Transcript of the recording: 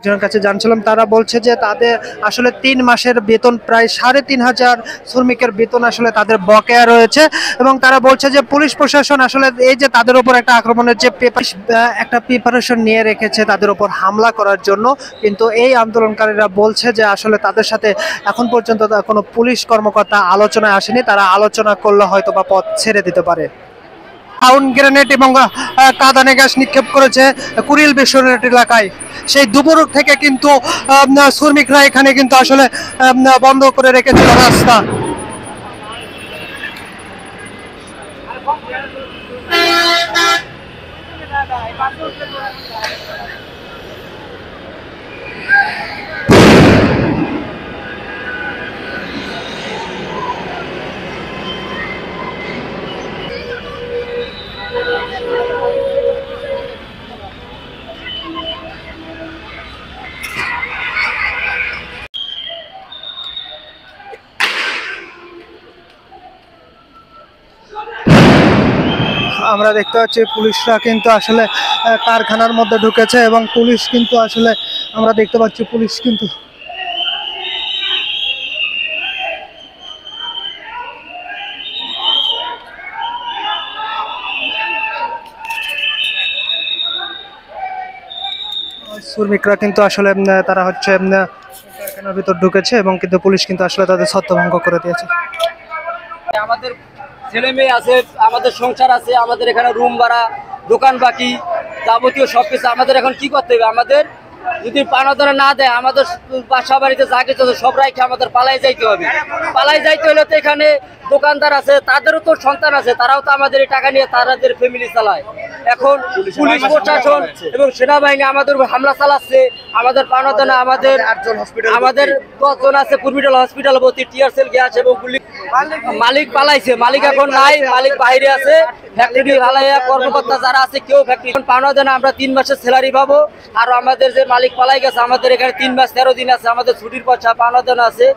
একজনের কাছে জানছিলাম, তারা বলছে যে তাদের আসলে 3 মাসের বেতন প্রায় 3,500 শ্রমিকের বেতন আসলে তাদের বকেয়া রয়েছে। এবং তারা বলছে যে পুলিশ প্রশাসন আসলে এই যে তাদের উপর একটা আক্রমণের যে একটা প্রিপারেশন নিয়ে রেখেছে তাদের উপর হামলা করার জন্য, কিন্তু এই আন্দোলনকারীরা বলছে যে আসলে তাদের সাথে এখন পর্যন্ত কোনো পুলিশ কর্মকর্তা আলোচনায় আসেনি, তারা আলোচনা করলে হয়তো বা পথ ছেড়ে দিতে পারে। সাউন্ড গ্রেনেড এবং কাঁদানে গ্যাস নিক্ষেপ করেছে কুড়িল বিশ্বরোড এলাকায়। সেই দুপুর থেকে কিন্তু শ্রমিকরা এখানে কিন্তু আসলে বন্ধ করে রেখেছিল রাস্তা। আমরা দেখতে পাচ্ছি পুলিশরা কিন্তু আসলে কারখানার মধ্যে ঢুকেছে এবং পুলিশ কিন্তু আসলে আমরা দেখতে পাচ্ছি পুলিশ কিন্তু শ্রমিকরা কিন্তু আসলে তারা হচ্ছে কারখানার ভিতর ঢুকেছে এবং কিন্তু পুলিশ কিন্তু আসলে তাদের ছত্রভঙ্গ করে দিয়েছে। আমাদের ছেলে মেয়ে আছে, আমাদের সংসার আছে, আমাদের এখানে রুম ভাড়া, দোকান বাকি, যাবতীয় সবকিছু আমাদের এখন কি করতে হবে? আমাদের যদি পানাদানা না দেয়, আমাদের বাসা বাড়িতে যা কিছু আছে সব রাইখে আমাদের পালাই যাইতে হবে। পালাই যাইতে হলে তো এখানে দোকানদার আছে, তাদেরও তো সন্তান আছে, তারাও তো আমাদের এই টাকা নিয়ে তাদের ফ্যামিলি চালায়। এখন পুলিশ প্রশাসন এবং সেনাবাহিনী আমাদের হামলা চালাচ্ছে। আমাদের পানাদানা, আমাদের 10 জন আছে কুর্মিটাল হসপিটাল ভর্তি, টিয়ার সেল গ্যাস এবং গুলি। মালিক পালাইছে, মালিক এখন নাই, মালিক বাইরে আছে। ফ্যাক্টরি হালাইয়া কর্মকর্তা যারা আছে কেউ ফ্যাক্টরি পানাদানা আমরা 3 মাসের স্যালারি পাবো। আর আমাদের যে মালিক পালাই গেছে, আমাদের এখানে 3 মাস 13 দিন আছে, আমাদের ছুটির পয়সা পানাদানা আছে।